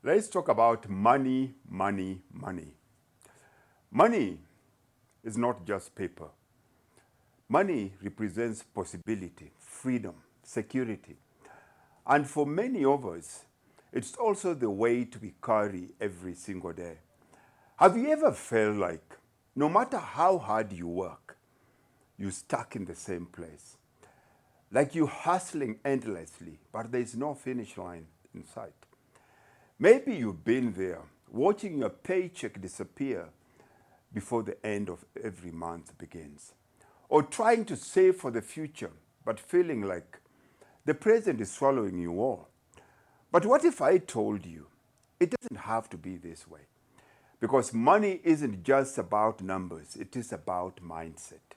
Let's talk about money, money, money. Money is not just paper. Money represents possibility, freedom, security. And for many of us, it's also the weight we carry every single day. Have you ever felt like no matter how hard you work, you're stuck in the same place? Like you're hustling endlessly, but there's no finish line in sight. Maybe you've been there, watching your paycheck disappear before the end of every month begins. Or trying to save for the future, but feeling like the present is swallowing you all. But what if I told you it doesn't have to be this way? Because money isn't just about numbers, it is about mindset.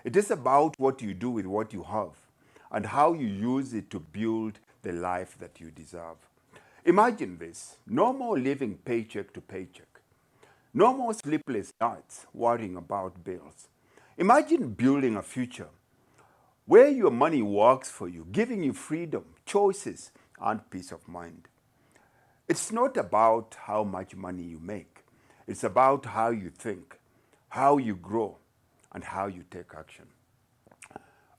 It is about what you do with what you have and how you use it to build the life that you deserve. Imagine this: no more living paycheck to paycheck. No more sleepless nights worrying about bills. Imagine building a future where your money works for you, giving you freedom, choices, and peace of mind. It's not about how much money you make. It's about how you think, how you grow, and how you take action.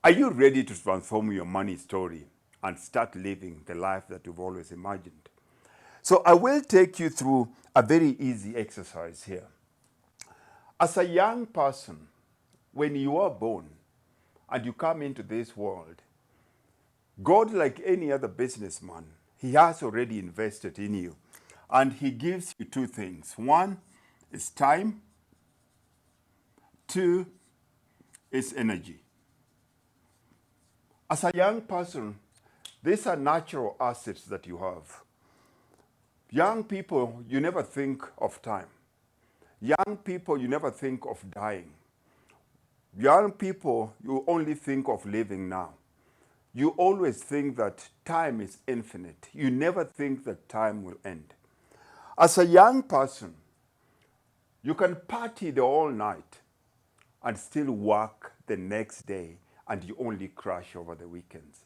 Are you ready to transform your money story and start living the life that you've always imagined? So I will take you through a very easy exercise here. As a young person, when you are born and you come into this world, God, like any other businessman, he has already invested in you. And he gives you two things. One is time. Two is energy. As a young person, these are natural assets that you have. Young people, you never think of time. Young people, you never think of dying. Young people, you only think of living now. You always think that time is infinite. You never think that time will end. As a young person, you can party the whole night and still work the next day, and you only crash over the weekends.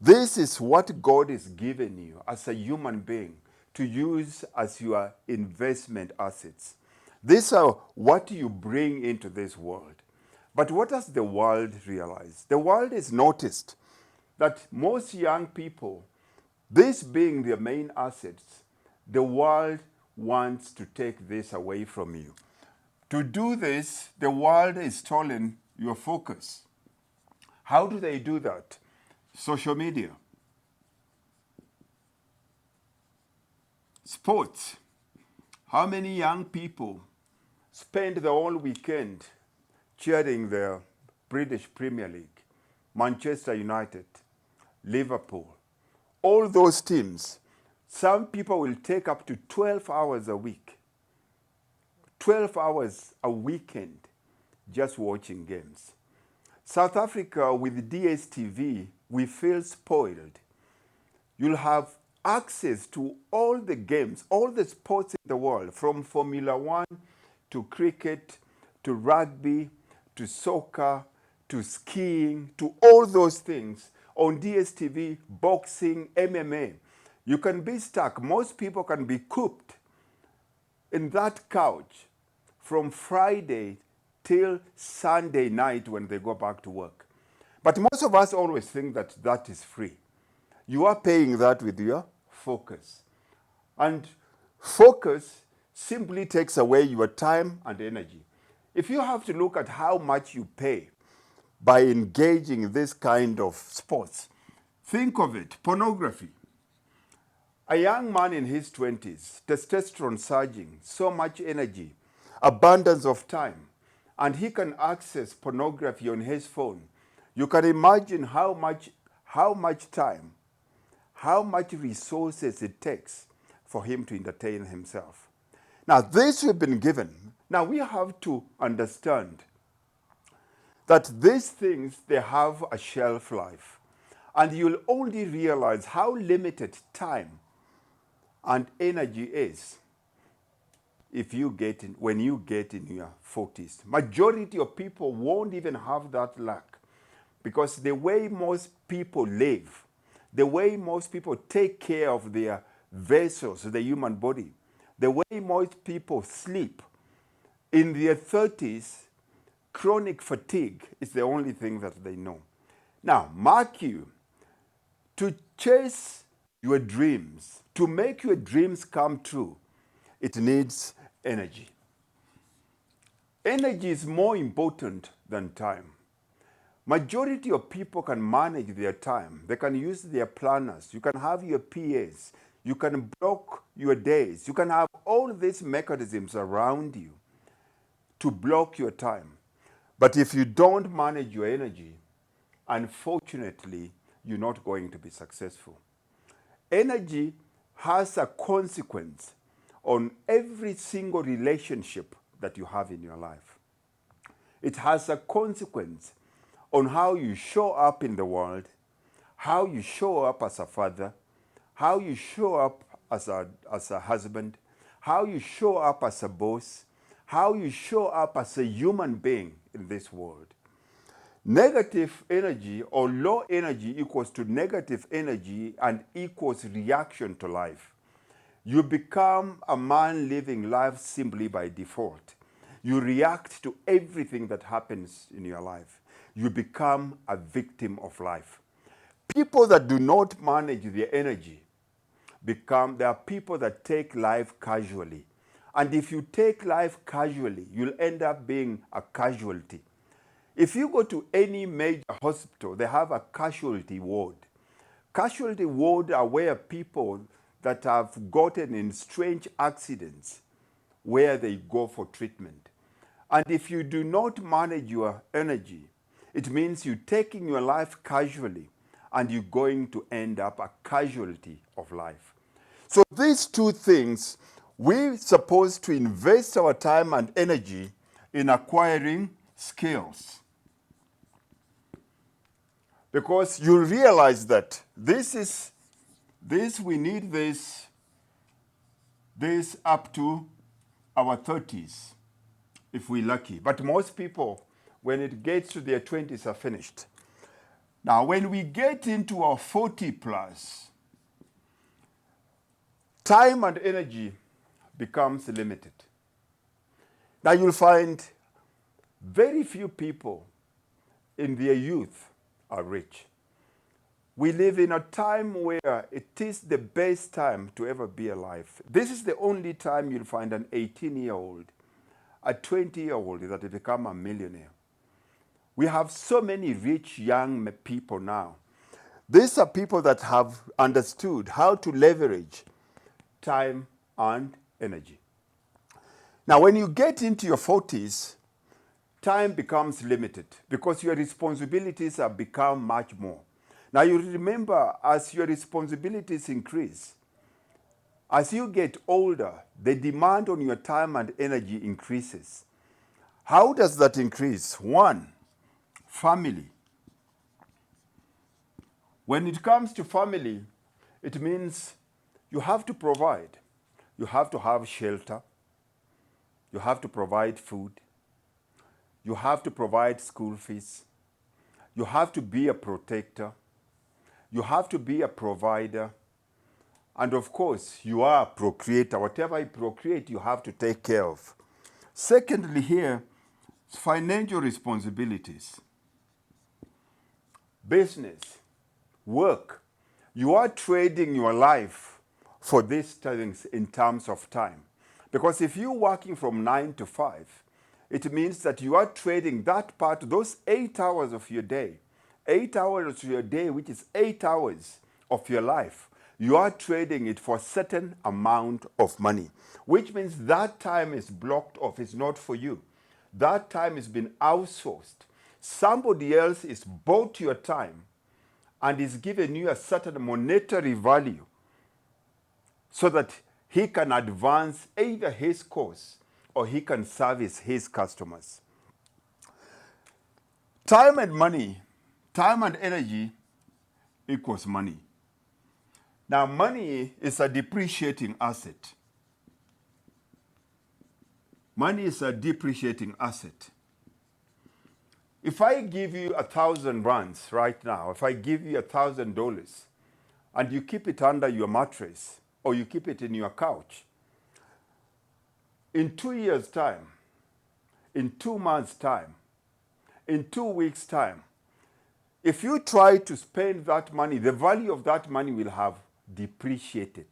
This is what God is giving you as a human being to use as your investment assets. These are what you bring into this world. But what does the world realize? The world has noticed that most young people, this being their main assets, the world wants to take this away from you. To do this, the world is stolen your focus. How do they do that? Social media. Sports. How many young people spend the whole weekend cheering the British Premier League, Manchester United, Liverpool, all those teams? Some people will take up to 12 hours a week, 12 hours a weekend just watching games. South Africa, with DSTV, we feel spoiled. You'll have access to all the games, all the sports in the world, from Formula One to cricket to rugby to soccer to skiing to all those things on DSTV, boxing, MMA. You can be stuck. Most people can be cooped in that couch from Friday till Sunday night when they go back to work. But most of us always think that that is free. You are paying that with your focus. And focus simply takes away your time and energy. If you have to look at how much you pay by engaging in this kind of sports, think of it: pornography. A young man in his 20s, testosterone surging, so much energy, abundance of time, and he can access pornography on his phone. You can imagine how much time, how much resources it takes for him to entertain himself. Now, this we've been given. Now, we have to understand that these things, they have a shelf life. And you'll only realize how limited time and energy is when you get in your 40s. Majority of people won't even have that luck, because the way most people live, the way most people take care of their vessels, the human body. The way most people sleep, in their 30s, chronic fatigue is the only thing that they know. Now, mark you, to chase your dreams, to make your dreams come true, it needs energy. Energy is more important than time. Majority of people can manage their time. They can use their planners. You can have your PAs. You can block your days. You can have all these mechanisms around you to block your time. But if you don't manage your energy, unfortunately, you're not going to be successful. Energy has a consequence on every single relationship that you have in your life. It has a consequence on how you show up in the world, how you show up as a father, how you show up as a husband, how you show up as a boss, how you show up as a human being in this world. Negative energy or low energy equals to negative energy and equals reaction to life. You become a man living life simply by default. You react to everything that happens in your life. You become a victim of life. People that do not manage their energy there are people that take life casually. And if you take life casually, you'll end up being a casualty. If you go to any major hospital, they have a casualty ward. Casualty ward are where people that have gotten in strange accidents where they go for treatment. And if you do not manage your energy, it means you're taking your life casually and you're going to end up a casualty of life. So these two things, we're supposed to invest our time and energy in acquiring skills. Because you realize that we need this up to our 30s, if we're lucky. But most people, when it gets to their 20s, are finished. Now, when we get into our 40 plus, time and energy becomes limited. Now, you'll find very few people in their youth are rich. We live in a time where it is the best time to ever be alive. This is the only time you'll find an 18-year-old, a 20-year-old that will become a millionaire. We have so many rich young people now. These are people that have understood how to leverage time and energy. Now, when you get into your 40s, time becomes limited because your responsibilities have become much more. Now, you remember, as your responsibilities increase, as you get older, the demand on your time and energy increases. How does that increase? One, family. When it comes to family, it means you have to provide. You have to have shelter. You have to provide food. You have to provide school fees. You have to be a protector. You have to be a provider. And of course, you are a procreator. Whatever you procreate, you have to take care of. Secondly, here, financial responsibilities. Business, work. You are trading your life for these things in terms of time. Because if you're working from 9 to 5, it means that you are trading that part, those 8 hours of your day, 8 hours of your day, which is 8 hours of your life, you are trading it for a certain amount of money, which means that time is blocked off. It's not for you. That time has been outsourced. Somebody else is bought your time and is giving you a certain monetary value so that he can advance either his cause or he can service his customers. Time and money, time and energy equals money. Now, money is a depreciating asset. Money is a depreciating asset. If I give you 1,000 rands right now, if I give you $1,000 and you keep it under your mattress, or you keep it in your couch. In 2 years' time, in 2 months' time, in 2 weeks' time, if you try to spend that money, the value of that money will have depreciated.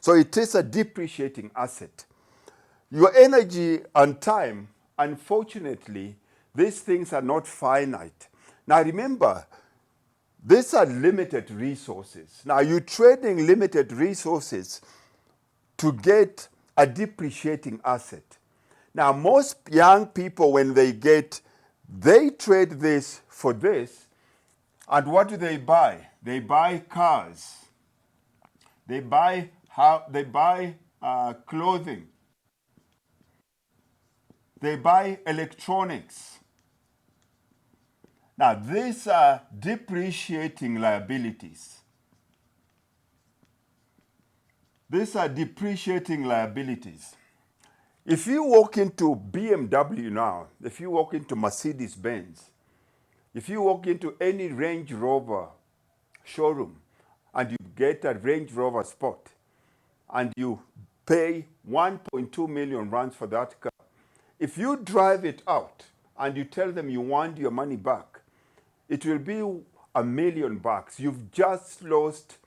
So it is a depreciating asset. Your energy and time, unfortunately, these things are not finite. Now remember, these are limited resources. Now you're trading limited resources to get a depreciating asset. Now most young people, when they trade this for this, and what do they buy? They buy cars. They buy clothing. They buy electronics. Now, these are depreciating liabilities. These are depreciating liabilities. If you walk into BMW now, if you walk into Mercedes-Benz, if you walk into any Range Rover showroom and you get a Range Rover Sport and you pay 1.2 million rands for that car, if you drive it out and you tell them you want your money back, it will be $1 million. You've just lost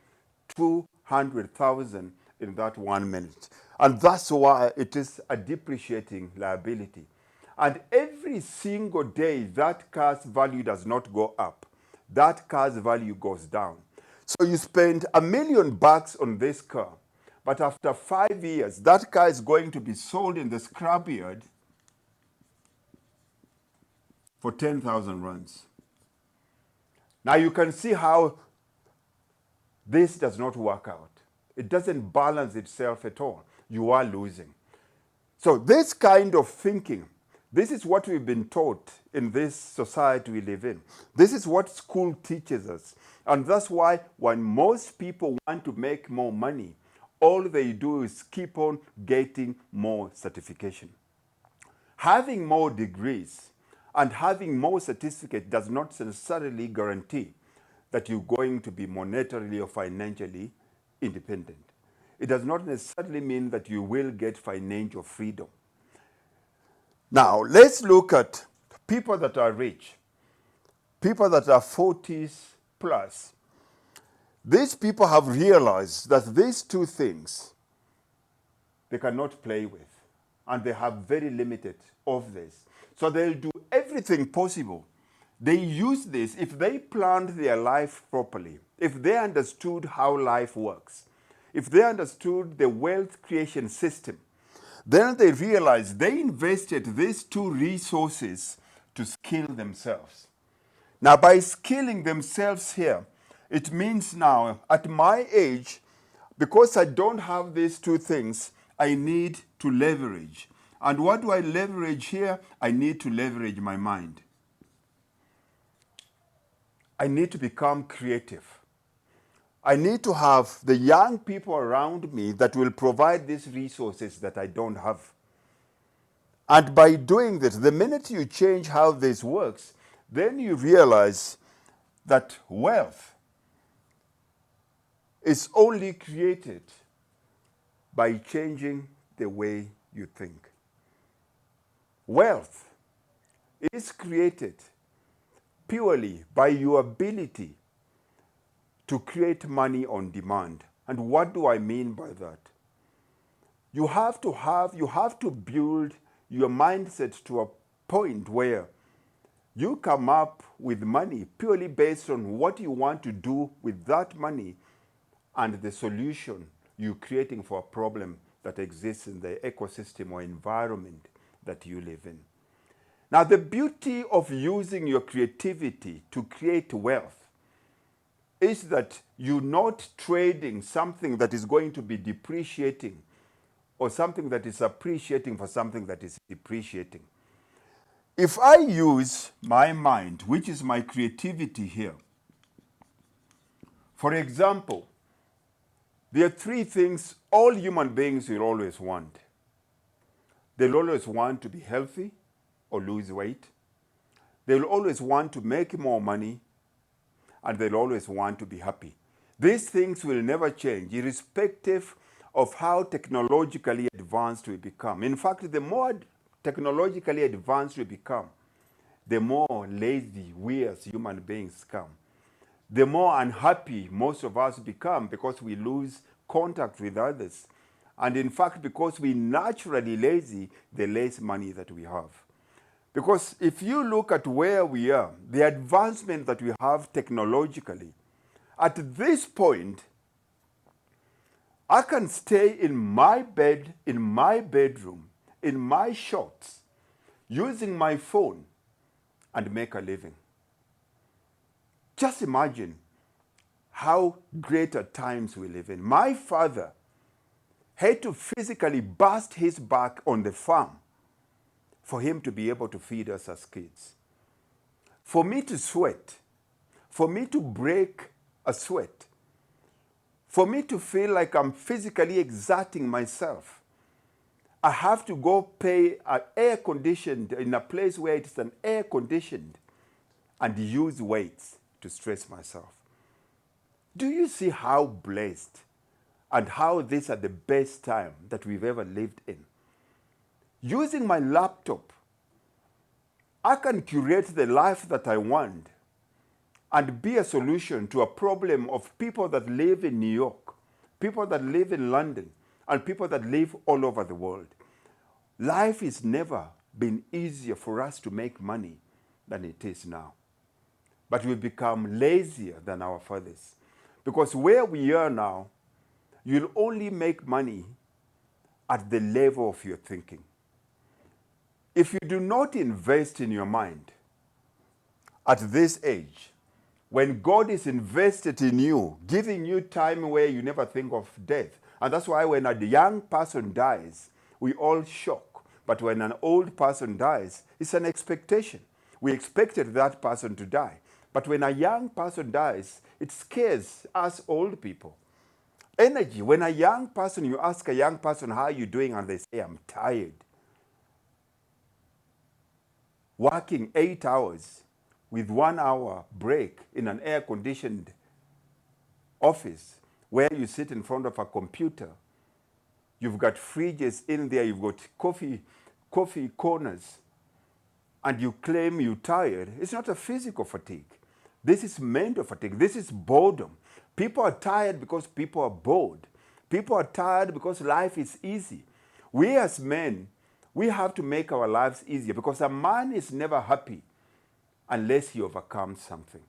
200,000 in that 1 minute. And that's why it is a depreciating liability. And every single day that car's value does not go up. That car's value goes down. So you spend $1 million on this car, but after 5 years, that car is going to be sold in the scrapyard for 10,000 rands. Now you can see how this does not work out. It doesn't balance itself at all. You are losing. So this kind of thinking, this is what we've been taught in this society we live in. This is what school teaches us. And that's why when most people want to make more money, all they do is keep on getting more certification. Having more degrees and having more certificates does not necessarily guarantee that you're going to be monetarily or financially independent. It does not necessarily mean that you will get financial freedom. Now, let's look at people that are rich, people that are 40s plus. These people have realized that these two things they cannot play with, and they have very limited of this. So they'll do everything possible. They use this, if they planned their life properly, if they understood how life works, if they understood the wealth creation system, then they realized they invested these two resources to skill themselves. Now, by skilling themselves here, it means now, at my age, because I don't have these two things, I need to leverage. And what do I leverage here? I need to leverage my mind. I need to become creative. I need to have the young people around me that will provide these resources that I don't have. And by doing this, the minute you change how this works, then you realize that wealth is only created by changing the way you think. Wealth is created purely by your ability to create money on demand. And what do I mean by that? You have to build your mindset to a point where you come up with money purely based on what you want to do with that money and the solution you're creating for a problem that exists in the ecosystem or environment that you live in. Now, the beauty of using your creativity to create wealth is that you're not trading something that is going to be depreciating or something that is appreciating for something that is depreciating. If I use my mind, which is my creativity here, for example, there are three things all human beings will always want. They'll always want to be healthy or lose weight. They'll always want to make more money, and they'll always want to be happy. These things will never change, irrespective of how technologically advanced we become. In fact, the more technologically advanced we become, the more lazy we as human beings become. The more unhappy most of us become because we lose contact with others. And in fact, because we're naturally lazy, the less money that we have. Because if you look at where we are, the advancement that we have technologically, at this point, I can stay in my bed, in my bedroom, in my shorts, using my phone and make a living. Just imagine how great at times we live in. My father had to physically bust his back on the farm for him to be able to feed us as kids. For me to sweat, for me to break a sweat, for me to feel like I'm physically exerting myself, I have to go pay an air conditioned, in a place where it's an air conditioned, and use weights to stress myself. Do you see how blessed and how these are the best time that we've ever lived in? Using my laptop, I can curate the life that I want and be a solution to a problem of people that live in New York, people that live in London, and people that live all over the world. Life has never been easier for us to make money than it is now. But we've become lazier than our fathers. Because where we are now, you'll only make money at the level of your thinking. If you do not invest in your mind at this age, when God is invested in you, giving you time where you never think of death. And that's why when a young person dies, we all shock. But when an old person dies, it's an expectation. We expected that person to die. But when a young person dies, it scares us old people. Energy. When a young person, you ask a young person, how are you doing? And they say, I'm tired. Working 8 hours with 1 hour break in an air-conditioned office where you sit in front of a computer. You've got fridges in there, you've got coffee corners, and you claim you're tired. It's not a physical fatigue. This is mental fatigue. This is boredom. People are tired because people are bored. People are tired because life is easy. We as men, we have to make our lives easier because a man is never happy unless he overcomes something.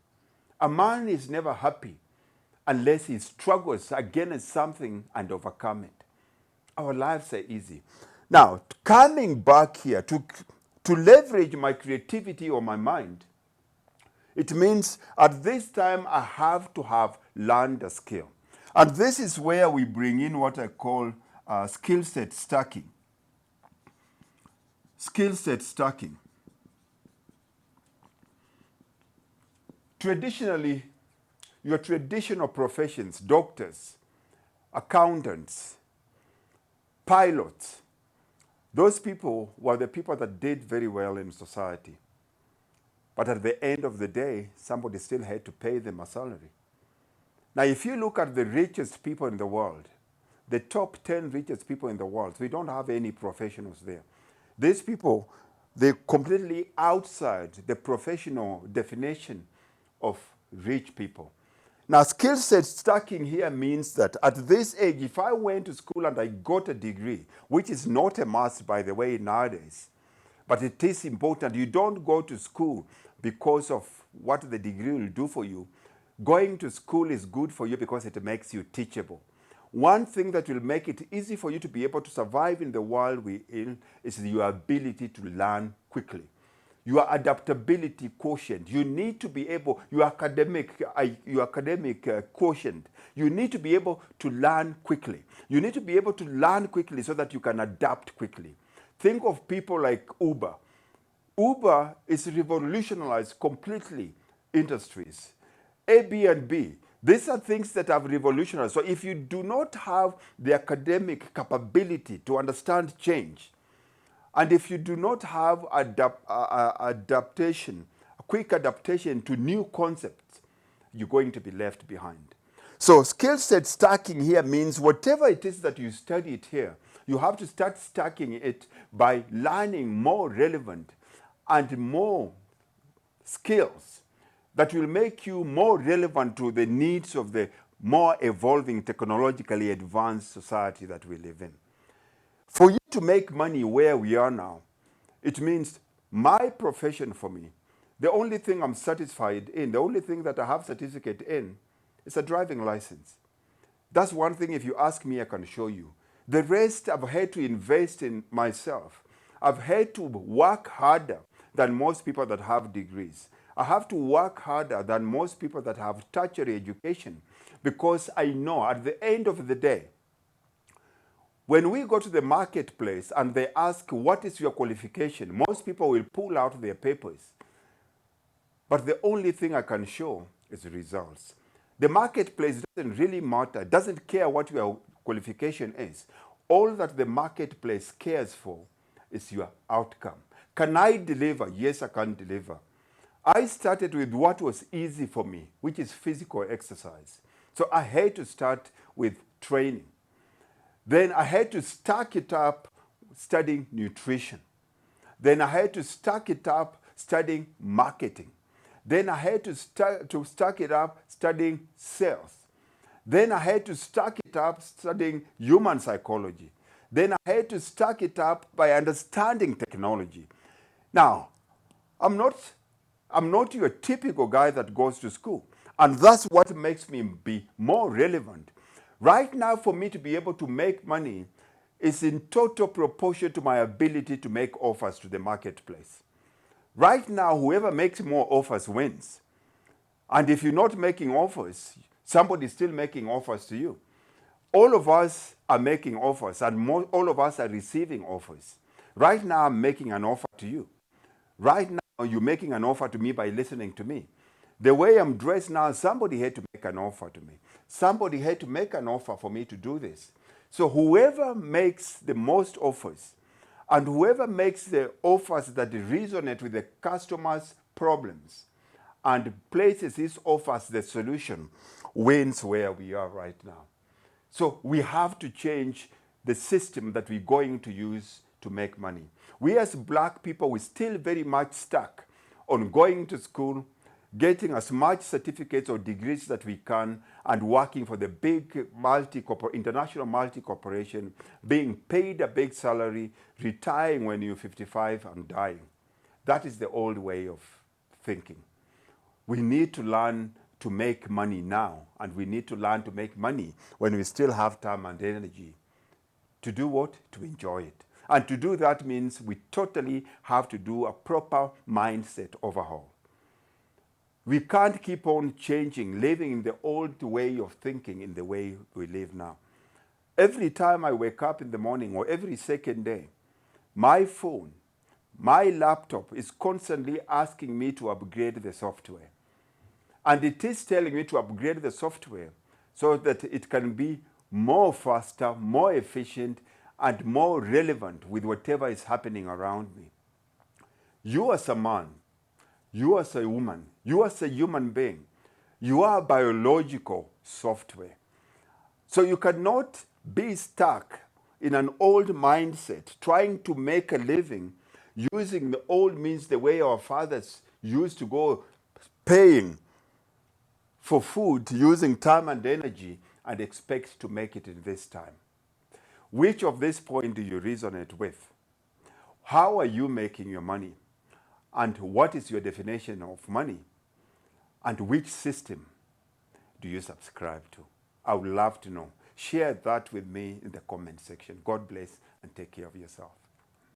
A man is never happy unless he struggles against something and overcome it. Our lives are easy. Now, coming back here to leverage my creativity or my mind, it means at this time I have to have learned a skill. And this is where we bring in what I call skill set stacking. Skill set stacking. Traditionally, your traditional professions, doctors, accountants, pilots, those people were the people that did very well in society. But at the end of the day, somebody still had to pay them a salary. Now, if you look at the richest people in the world, the top 10 richest people in the world, we don't have any professionals there. These people, they're completely outside the professional definition of rich people. Now, skill set stacking here means that at this age, if I went to school and I got a degree, which is not a must, by the way, nowadays, but it is important. You don't go to school because of what the degree will do for you. Going to school is good for you because it makes you teachable. One thing that will make it easy for you to be able to survive in the world we're in is your ability to learn quickly. Your adaptability quotient. You need to be able, your academic quotient. You need to be able to learn quickly. You need to be able to learn quickly so that you can adapt quickly. Think of people like Uber. Uber is revolutionized completely industries. Airbnb. These are things that have revolutionized. So if you do not have the academic capability to understand change, and if you do not have adaptation, a quick adaptation to new concepts, you're going to be left behind. So skill set stacking here means whatever it is that you studied here, you have to start stacking it by learning more relevant and more skills that will make you more relevant to the needs of the more evolving, technologically advanced society that we live in. For you to make money where we are now, it means my profession for me, the only thing I'm satisfied in, the only thing that I have certificate in, is a driving license. That's one thing, if you ask me, I can show you. The rest, I've had to invest in myself. I've had to work harder than most people that have degrees. I have to work harder than most people that have tertiary education, because I know at the end of the day, when we go to the marketplace and they ask, what is your qualification? Most people will pull out their papers. But the only thing I can show is results. The marketplace doesn't really matter, doesn't care what your qualification is. All that the marketplace cares for is your outcome. Can I deliver? Yes, I can deliver. I started with what was easy for me, which is physical exercise. So I had to start with training. Then I had to stack it up studying nutrition. Then I had to stack it up studying marketing. Then I had to stack it up studying sales. Then I had to stack it up studying human psychology. Then I had to stack it up by understanding technology. Now, I'm not your typical guy that goes to school. And that's what makes me be more relevant. Right now, for me to be able to make money is in total proportion to my ability to make offers to the marketplace. Right now, whoever makes more offers wins. And if you're not making offers, somebody's still making offers to you. All of us are making offers, and all of us are receiving offers. Right now, I'm making an offer to you. Right now, you're making an offer to me by listening to me. The way I'm dressed now, somebody had to make an offer to me. Somebody had to make an offer for me to do this. So whoever makes the most offers, and whoever makes the offers that resonate with the customer's problems and places his offers the solution, wins where we are right now. So we have to change the system that we're going to use to make money. We as black people, we're still very much stuck on going to school, getting as much certificates or degrees that we can, and working for the big international multi-corporation, being paid a big salary, retiring when you're 55 and dying. That is the old way of thinking. We need to learn to make money now, and we need to learn to make money when we still have time and energy. To do what? To enjoy it. And to do that means we totally have to do a proper mindset overhaul. We can't keep on changing, living in the old way of thinking in the way we live now. Every time I wake up in the morning or every second day, my phone, my laptop is constantly asking me to upgrade the software. And it is telling me to upgrade the software so that it can be more faster, more efficient, and more relevant with whatever is happening around me. You as a man, you as a woman, you as a human being, you are biological software. So you cannot be stuck in an old mindset, trying to make a living using the old means, the way our fathers used to go paying for food using time and energy, and expect to make it in this time. Which of this point do you resonate with? How are you making your money? And what is your definition of money? And which system do you subscribe to? I would love to know. Share that with me in the comment section. God bless and take care of yourself.